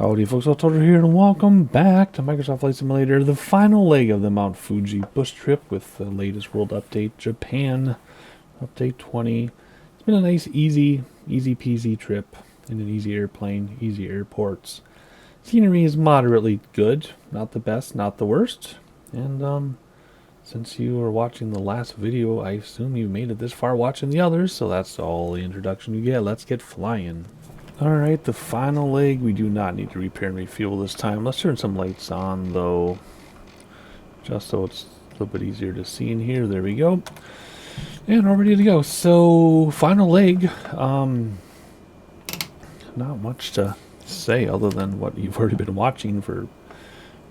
Howdy folks, Yotei here and welcome back to Microsoft Flight Simulator, the final leg of the Mount Fuji bush trip with the latest world update, Japan, update 20. It's been a nice, easy peasy trip in an easy airplane, easy airports. Scenery is moderately good, not the best, not the worst. And since you were watching the last video, I assume you made it this far watching the others, so that's all the introduction you get. Let's get flying. Alright, the final leg. We do not need to repair and refuel this time. Let's turn some lights on, though, just so it's a little bit easier to see in here. There we go. And we're ready to go. So, final leg. Not much to say other than what you've already been watching for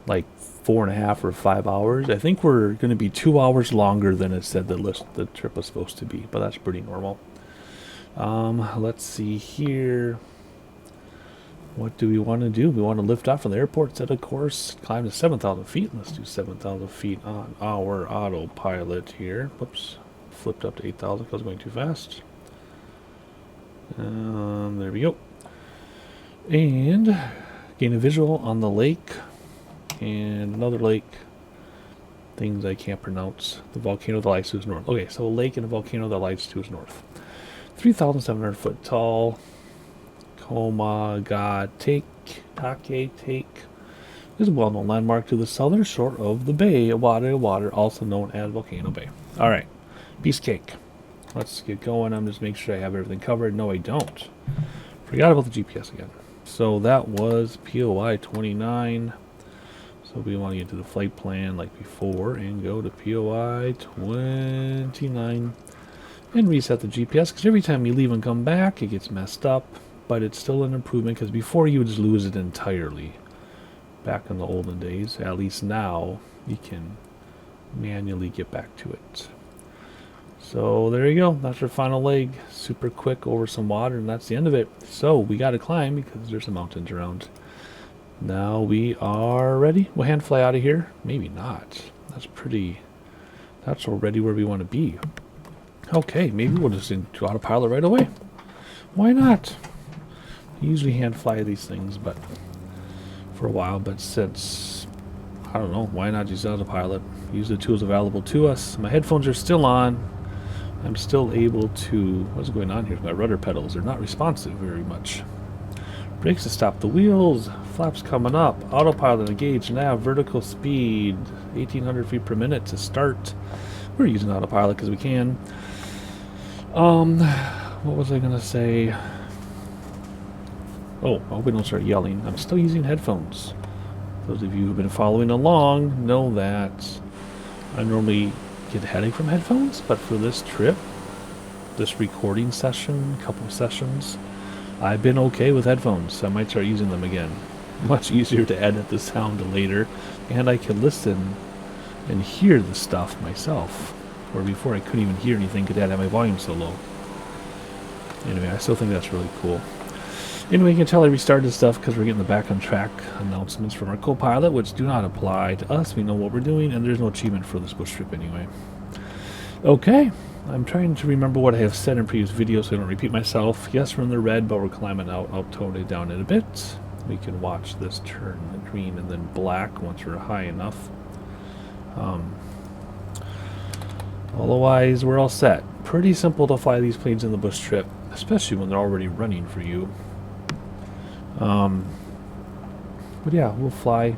like 4.5 or 5 hours. I think we're going to be 2 hours longer than it said the trip was supposed to be, but that's pretty normal. Let's see here. What do we want to do? We want to lift off from the airport, set a course, climb to 7,000 feet. Let's do 7,000 feet on our autopilot here. Whoops. Flipped up to 8,000 because I was going too fast. There we go. And gain a visual on the lake and another lake. Things I can't pronounce. The volcano that lies to its north. Okay, so a lake and a volcano that lies to its north. 3,700 foot tall. Hakodate is a well-known landmark to the southern shore of the bay of water, also known as Volcano Bay. Alright, piece of cake. Let's get going. I'm just making sure I have everything covered. No, I don't. Forgot about the GPS again. So that was POI 29. So we want to get to the flight plan like before and go to POI 29 and reset the GPS, because every time you leave and come back it gets messed up. But it's still an improvement, because before you would just lose it entirely back in the olden days. At least now you can manually get back to it. So there you go. That's our final leg. Super quick over some water, and that's the end of it. So we got to climb because there's some mountains around. Now we are ready. We'll hand fly out of here. Maybe not. That's already where we want to be. Okay, maybe we'll just into autopilot right away. Why not? I usually hand fly these things, but for a while, but since, I don't know, why not use autopilot? Use the tools available to us. My headphones are still on. I'm still able to, what's going on here? My rudder pedals are not responsive very much. Brakes to stop the wheels. Flaps coming up. Autopilot engaged now. Vertical speed 1,800 feet per minute to start. We're using autopilot because we can. What was I gonna say? Oh, I hope we don't start yelling. I'm still using headphones. Those of you who've been following along know that I normally get a headache from headphones, but for this trip, this recording session, couple of sessions, I've been okay with headphones. I might start using them again. Much easier to edit the sound later, and I can listen and hear the stuff myself. Where before I couldn't even hear anything because I had my volume so low. Anyway, I still think that's really cool. Anyway, you can tell I restarted stuff because we're getting the back on track announcements from our co-pilot, which do not apply to us. We know what we're doing, and there's no achievement for this bush trip anyway. Okay, I'm trying to remember what I have said in previous videos so I don't repeat myself. Yes, we're in the red, but we're climbing out. I'll tone it down in a bit. We can watch this turn green and then black once we're high enough. Otherwise, we're all set. Pretty simple to fly these planes in the bush trip, especially when they're already running for you. But yeah, we'll fly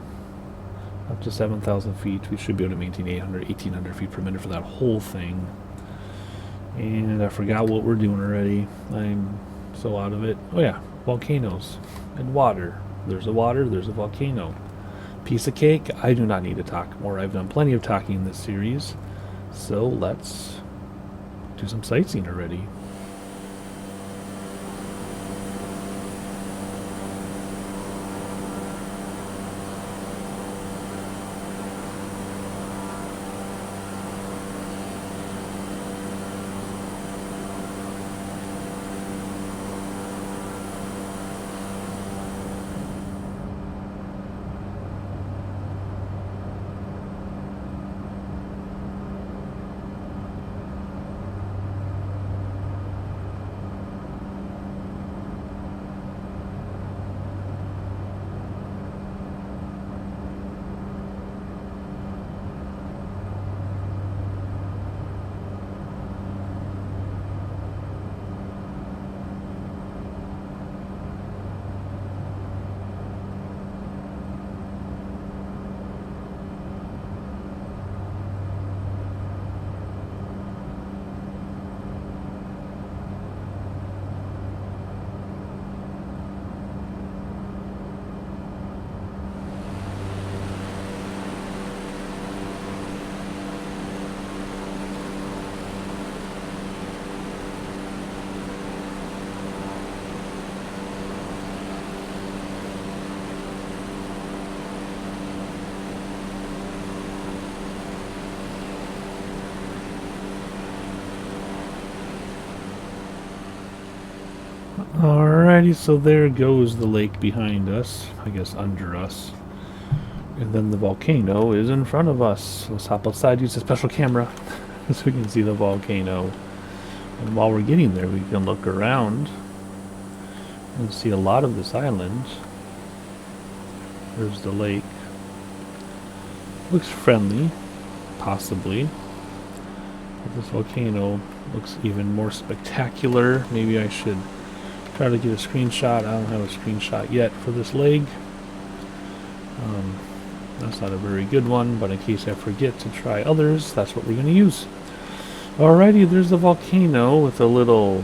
up to 7,000 feet. We should be able to maintain 1,800 feet per minute for that whole thing. And I forgot what we're doing already. I'm so out of it. Oh yeah, volcanoes and water. There's a water, there's a volcano. Piece of cake. I do not need to talk more. I've done plenty of talking in this series. So let's do some sightseeing already. Alrighty, so there goes the lake behind us, I guess under us. And then the volcano is in front of us. Let's hop outside, use a special camera so we can see the volcano. And while we're getting there, we can look around and see a lot of this island. There's the lake. Looks friendly, possibly. But this volcano looks even more spectacular. Maybe I should try to get a screenshot. I don't have a screenshot yet for this leg. That's not a very good one, but in case I forget to try others, that's what we're going to use. Alrighty, there's the volcano with a little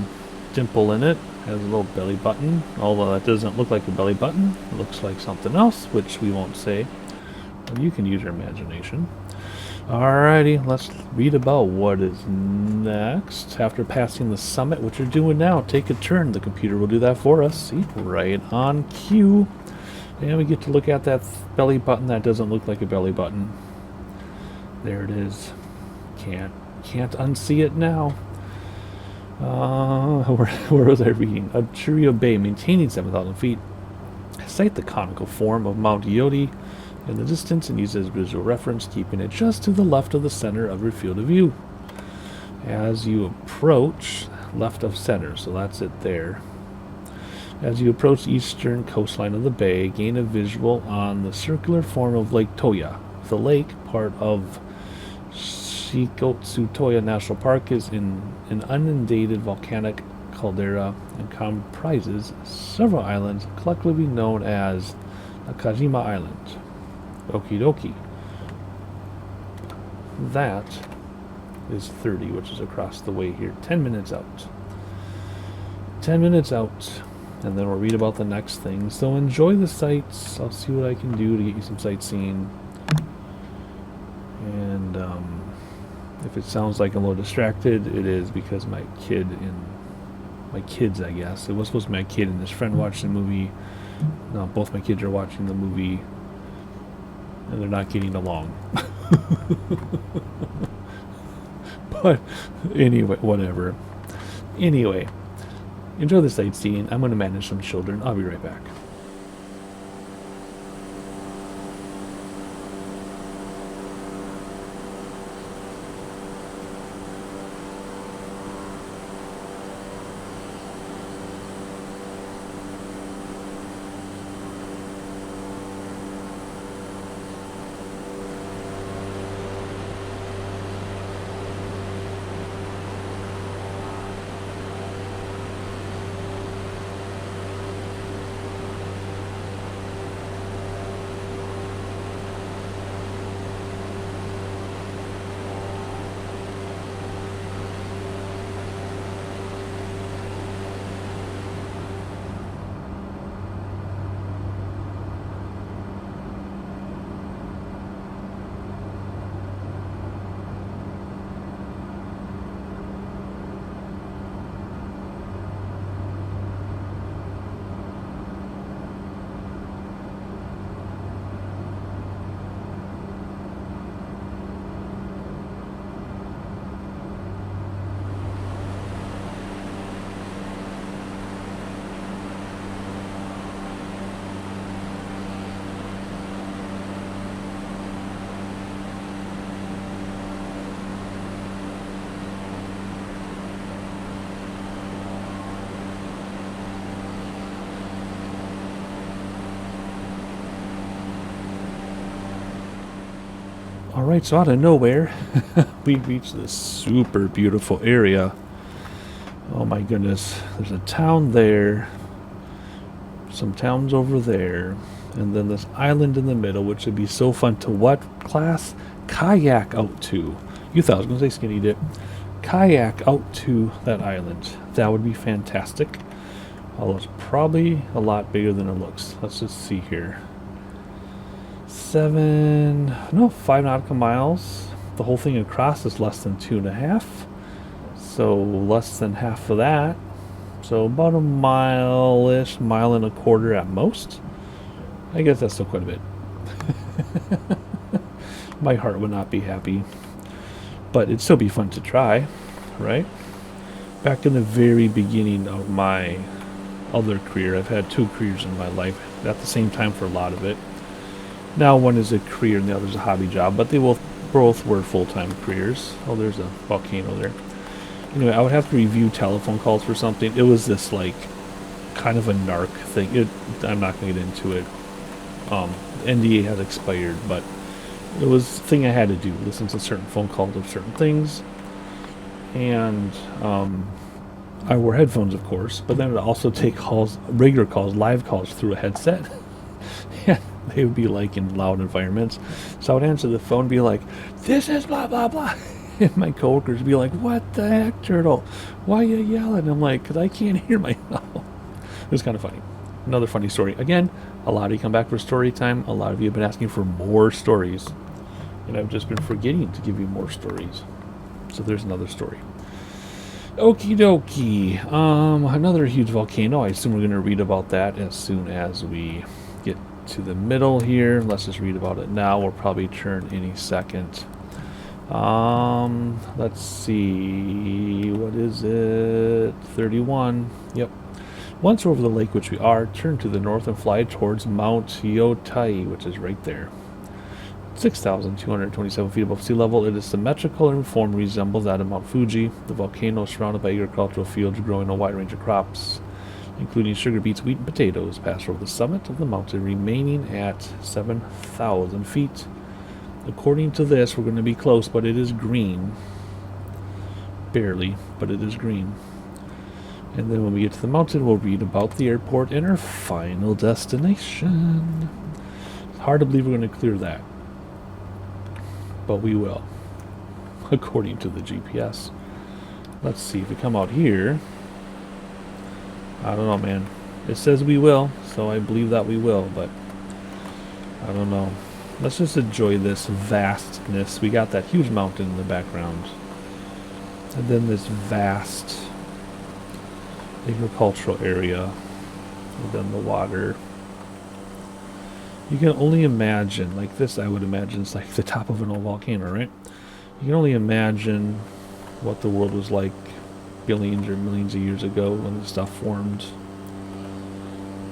dimple in it. Has a little belly button, although that doesn't look like a belly button. It looks like something else, which we won't say. But you can use your imagination. Alrighty, let's read about what is next. After passing the summit, which you're doing now, take a turn. The computer will do that for us. See, right on cue. And we get to look at that belly button that doesn't look like a belly button. There it is. Can't unsee it now. Where was I reading? Churio Bay, maintaining 7,000 feet. Cite the conical form of Mount Yotei in the distance and use it as visual reference, keeping it just to the left of the center of your field of view. As you approach, left of center, so that's it there. As you approach the eastern coastline of the bay, gain a visual on the circular form of Lake Toya. The lake, part of Shikotsu-Toya National Park, is in an inundated volcanic caldera and comprises several islands collectively known as Nakajima Island. Okie dokie. That is 30, which is across the way here. 10 minutes out. 10 minutes out. And then we'll read about the next thing. So enjoy the sights. I'll see what I can do to get you some sightseeing. And if it sounds like I'm a little distracted, it is because my kids, I guess. It was supposed to be my kid and his friend watched the movie. No, both my kids are watching the movie. And they're not getting along. But anyway, whatever. Anyway. Enjoy the sightseeing. I'm going to manage some children. I'll be right back. Alright, so out of nowhere, we reached this super beautiful area. Oh my goodness, there's a town there, some towns over there, and then this island in the middle, which would be so fun to what class? Kayak out to. You thought I was going to say skinny dip. Kayak out to that island. That would be fantastic. Although it's probably a lot bigger than it looks. Let's just see here. 5 nautical miles. The whole thing across is less than 2.5. So less than half of that. So about a mile-ish, mile and a quarter at most. I guess that's still quite a bit. My heart would not be happy. But it'd still be fun to try, right? Back in the very beginning of my other career. I've had two careers in my life at the same time for a lot of it. Now one is a career and the other is a hobby job, but they both were full-time careers. Oh, there's a volcano there. Anyway, I would have to review telephone calls for something. It was this, like, kind of a narc thing. I'm not going to get into it. NDA has expired, but it was a thing I had to do. Listen to certain phone calls of certain things. And I wore headphones, of course, but then it would also take calls, regular calls, live calls through a headset. Yeah, they would be like in loud environments. So I would answer the phone and be like, "This is blah, blah, blah." And my coworkers would be like, "What the heck, Turtle? Why are you yelling?" I'm like, "Because I can't hear myself." It was kind of funny. Another funny story. Again, a lot of you come back for story time. A lot of you have been asking for more stories. And I've just been forgetting to give you more stories. So there's another story. Okie dokie. Another huge volcano. I assume we're going to read about that as soon as we get to the middle here. Let's just read about it now. We'll probably turn any second. Let's see. What is it? 31. Yep. Once we're over the lake, which we are, turn to the north and fly towards Mount Yotei, which is right there. 6,227 feet above sea level. It is symmetrical in form, resembles that of Mount Fuji. The volcano is surrounded by agricultural fields growing a wide range of crops, including sugar beets, wheat, and potatoes. Pass over the summit of the mountain, remaining at 7,000 feet. According to this, we're going to be close, but it is green. Barely, but it is green. And then when we get to the mountain, we'll read about the airport and our final destination. It's hard to believe we're going to clear that. But we will, according to the GPS. Let's see, if we come out here, I don't know, man. It says we will, so I believe that we will, but I don't know. Let's just enjoy this vastness. We got that huge mountain in the background. And then this vast agricultural area. And then the water. You can only imagine, like this I would imagine is like the top of an old volcano, right? You can only imagine what the world was like billions or millions of years ago when this stuff formed.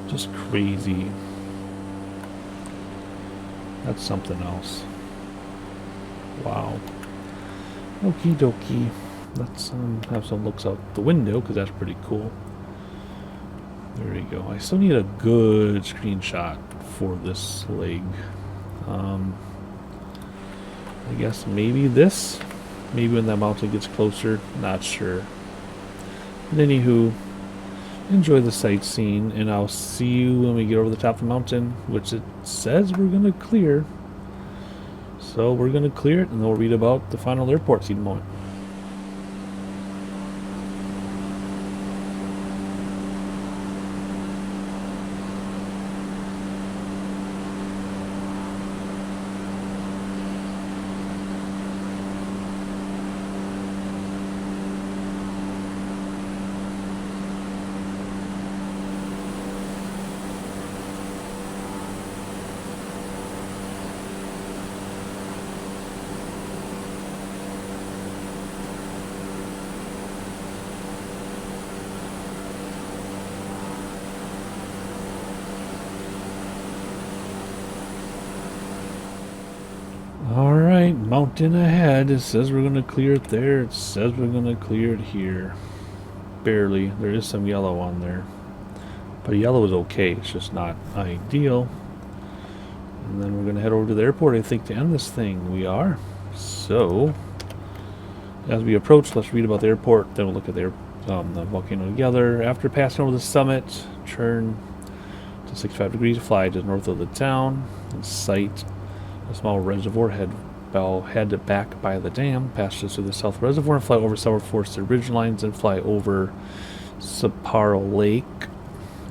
Just crazy. That's something else. Wow. Okie dokie. Let's have some looks out the window, because that's pretty cool. There we go. I still need a good screenshot for this leg. I guess maybe this. Maybe when that mountain gets closer. Not sure. But anywho, enjoy the sightseeing, and I'll see you when we get over the top of the mountain, which it says we're going to clear. So we're going to clear it, and then we'll read about the final airport scene in a moment. Alright, mountain ahead. It says we're going to clear it there. It says we're going to clear it here. Barely. There is some yellow on there. But yellow is okay. It's just not ideal. And then we're going to head over to the airport, I think, to end this thing. We are. So, as we approach, let's read about the airport. Then we'll look at the volcano together. After passing over the summit, turn to 65 degrees, fly to the north of the town, and sight a small reservoir head back by the dam, pass just to the south reservoir, and fly over several forested ridge lines, and fly over Sapporo Lake,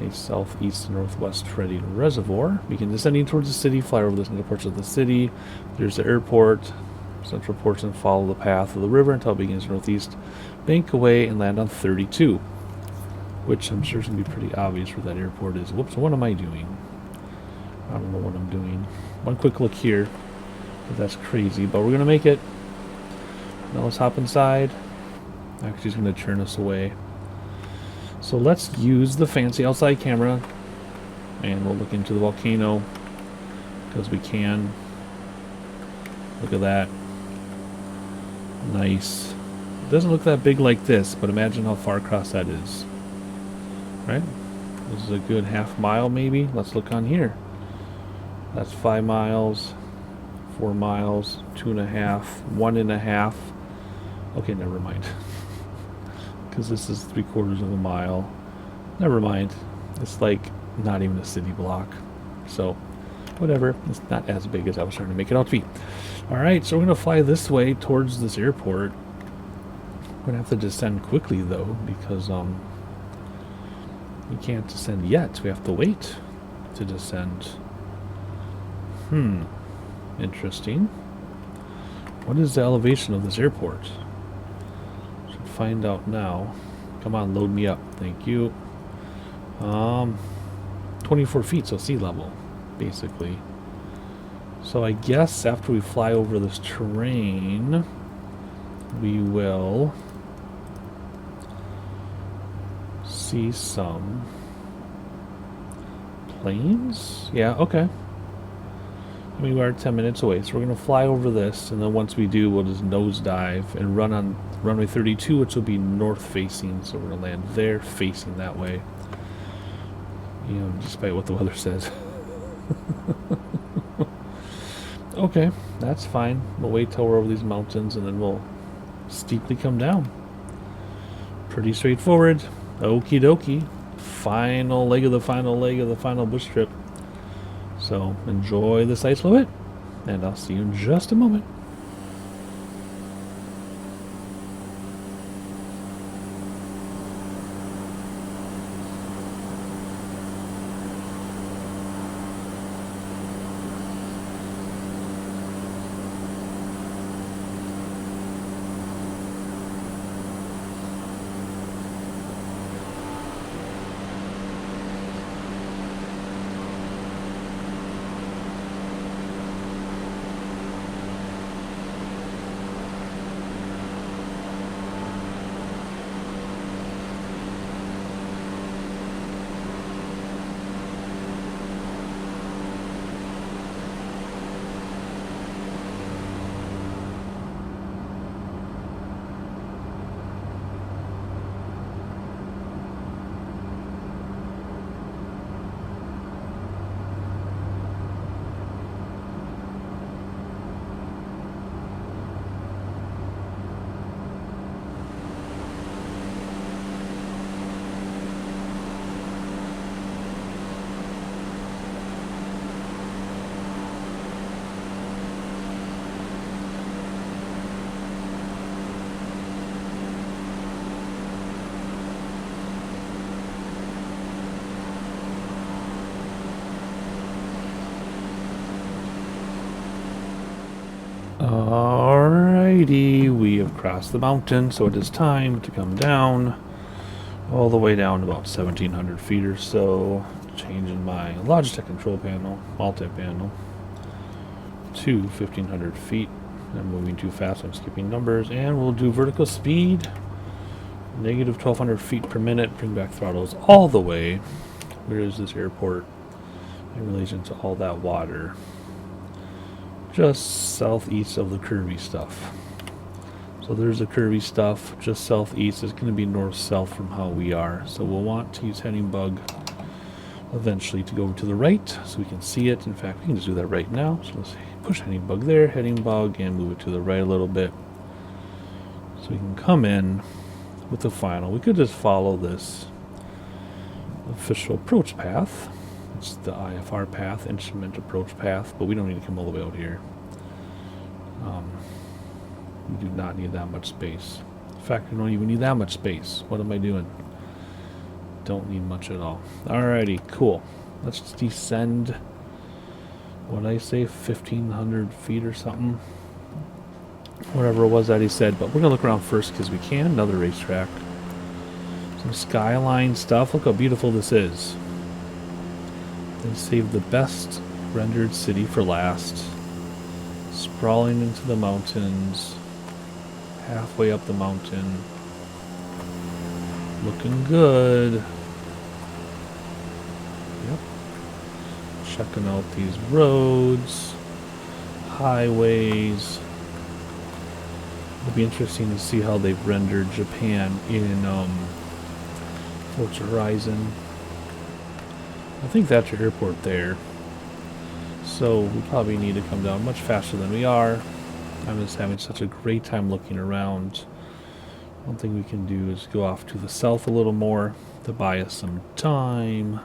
a southeast and northwest trending reservoir. Begin descending towards the city, fly over the central portion of the city. There's the airport, central portion, follow the path of the river until it begins northeast, bank away, and land on 32, which I'm sure is going to be pretty obvious where that airport is. Whoops, what am I doing? I don't know what I'm doing. One quick look here. But that's crazy, but we're going to make it. Now let's hop inside. Actually, he's going to turn us away. So let's use the fancy outside camera, and we'll look into the volcano, because we can. Look at that. Nice. It doesn't look that big like this, but imagine how far across that is. Right? This is a good half mile maybe. Let's look on here. That's 5 miles, 4 miles, 2.5, 1.5. Okay, never mind. Because this is 3/4 of a mile. Never mind. It's like not even a city block. So, whatever. It's not as big as I was trying to make it out to be. Alright, so we're going to fly this way towards this airport. We're going to have to descend quickly, though, because we can't descend yet. We have to wait to descend. Interesting. What is the elevation of this airport? Should find out now. Come on, load me up. Thank you. 24 feet, so sea level, basically. So I guess after we fly over this terrain, we will see some planes. Yeah, okay. I mean, we are 10 minutes away, so we're going to fly over this, and then once we do, we'll just nosedive and run on runway 32, which will be north-facing, so we're going to land there, facing that way. You know, despite what the weather says. Okay, that's fine. We'll wait till we're over these mountains, and then we'll steeply come down. Pretty straightforward. Okie dokie. Final leg of the final leg of the final bush trip. So enjoy this ice little bit, and I'll see you in just a moment. Alrighty, we have crossed the mountain, so it is time to come down, all the way down to about 1,700 feet or so. Changing my Logitech control panel, multi-panel, to 1,500 feet. I'm moving too fast, I'm skipping numbers, and we'll do vertical speed, negative 1,200 feet per minute, bring back throttles all the way. Where is this airport in relation to all that water? Just southeast of the curvy stuff. So there's the curvy stuff. Just southeast is going to be north-south from how we are. So we'll want to use heading bug eventually to go over to the right so we can see it. In fact, we can just do that right now. So let's push heading bug there, heading bug, and move it to the right a little bit. So we can come in with the final. We could just follow this official approach path. It's the IFR path, instrument approach path, but we don't need to come all the way out here. We do not need that much space. In fact, we don't even need that much space. What am I doing? Don't need much at all. Alrighty, cool. Let's just descend, what did I say, 1,500 feet or something? Whatever it was that he said, but we're going to look around first because we can. Another racetrack. Some skyline stuff. Look how beautiful this is. They saved the best rendered city for last. Sprawling into the mountains. Halfway up the mountain. Looking good. Yep. Checking out these roads, highways. It'll be interesting to see how they've rendered Japan in Forza Horizon. I think that's your airport there. So we probably need to come down much faster than we are. I'm just having such a great time looking around. One thing we can do is go off to the south a little more to buy us some time.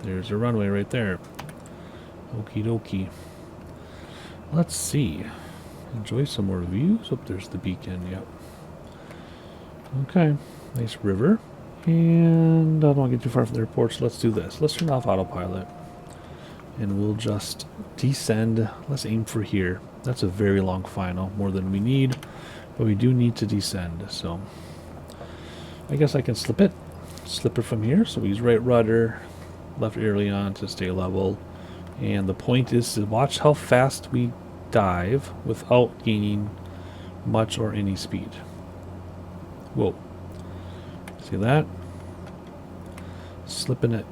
There's a runway right there. Okie dokie. Let's see. Enjoy some more views. Oh, there's the beacon. Yep. Okay. Nice river. And I don't want to get too far from the airport, so let's do this. Let's turn off autopilot. And we'll just descend. Let's aim for here. That's a very long final. More than we need. But we do need to descend. So I guess I can slip it. Slip it from here. So we use right rudder. Left early on to stay level. And the point is to watch how fast we dive without gaining much or any speed. Whoa. See that? Slipping it.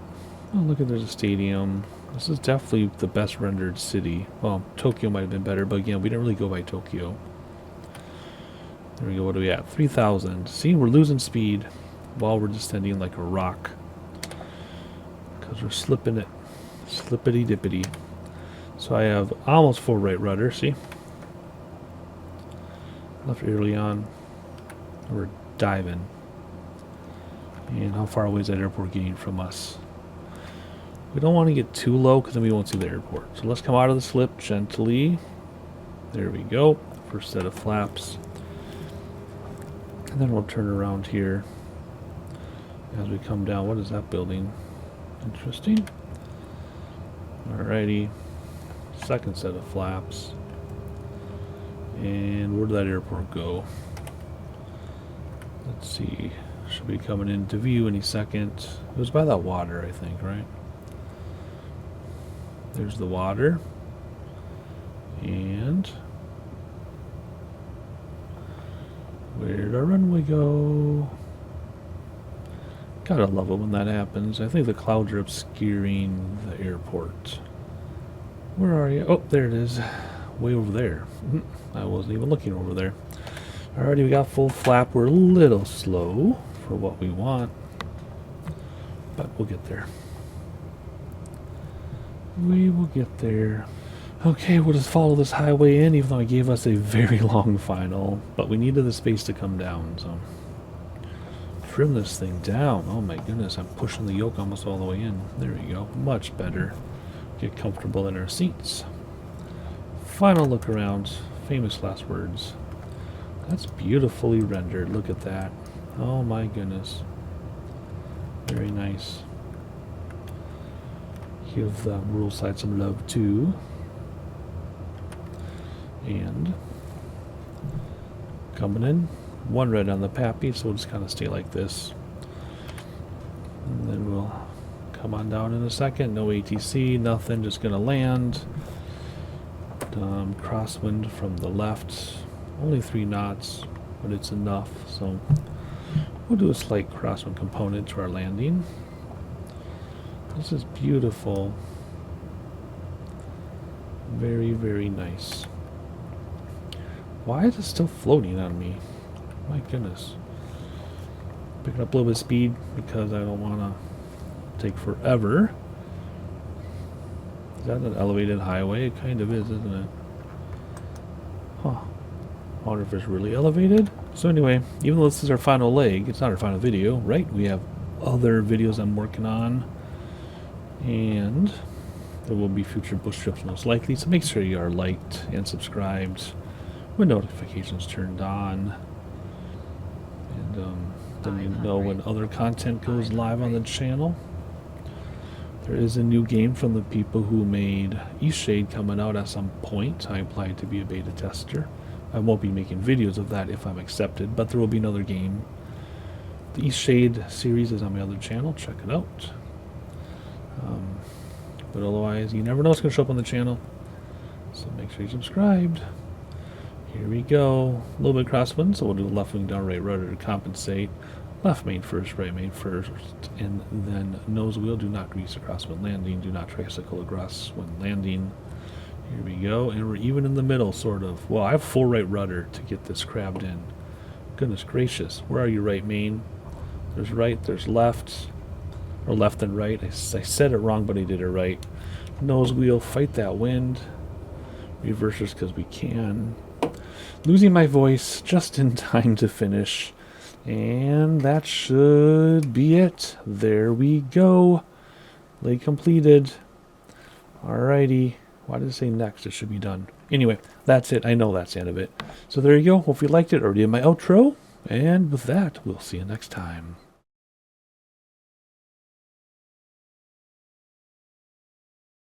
Oh, look at there's a stadium. This is definitely the best rendered city. Well, Tokyo might have been better, but again, we didn't really go by Tokyo. There we go. What are we at? 3,000. See, we're losing speed while we're descending like a rock. Because we're slipping it. Slippity dippity. So I have almost full right rudder, see? Left early on. We're diving. And how far away is that airport getting from us? We don't want to get too low because then we won't see the airport. So let's come out of the slip gently. There we go. First set of flaps. And then we'll turn around here as we come down. What is that building? Interesting. Alrighty. Second set of flaps. And where did that airport go? Let's see. Should be coming into view any second. It was by that water, I think, right? There's the water. And where did our runway go? Gotta love it when that happens. I think the clouds are obscuring the airport. Where are you? Oh, there it is. Way over there. I wasn't even looking over there. Alrighty, we got full flap. We're a little slow for what we want, but we'll get there. We will get there. Okay, we'll just follow this highway in, even though it gave us a very long final, but we needed the space to come down, so trim this thing down. Oh my goodness, I'm pushing the yoke almost all the way in. There we go. Much better. Get comfortable in our seats. Final look around. Famous last words. That's beautifully rendered. Look at that. Oh my goodness. Very nice. Give the rural side some love too. And coming in. One red on the pappy, so we'll just kind of stay like this. And then we'll come on down in a second. No ATC, nothing, just gonna land. Crosswind from the left. Only 3 knots, but it's enough. So we'll do a slight crosswind component to our landing. This is beautiful. Very, very nice. Why is it still floating on me? My goodness. Picking up a little bit of speed because I don't want to take forever. Is that an elevated highway? It kind of is, isn't it? Huh. I wonder if it's really elevated. So anyway, even though this is our final leg, it's not our final video, right? We have other videos I'm working on. And there will be future bush trips most likely. So make sure you are liked and subscribed with notifications turned on. And then you know when other content goes live on the channel. There is a new game from the people who made Eastshade coming out at some point. I applied to be a beta tester. I won't be making videos of that if I'm accepted, but there will be another game. The Eastshade series is on my other channel. Check it out. But otherwise, you never know what's going to show up on the channel. So make sure you're subscribed. Here we go. A little bit crosswind, so we'll do left wing down right rudder to compensate. Left main first, right main first, and then nose wheel. Do not grease across when landing. Do not tricycle across when landing. Here we go, and we're even in the middle, sort of. Well, I have full right rudder to get this crabbed in. Goodness gracious. Where are you, right main? There's right, there's left. Or left and right. I said it wrong, but I did it right. Nose wheel, fight that wind. Reversers because we can. Losing my voice just in time to finish. And that should be it. There we go. Leg completed. Alrighty. Why did it say next? It should be done. Anyway, that's it. I know that's the end of it. So there you go. Hope you liked it. Already in my outro. And with that, we'll see you next time.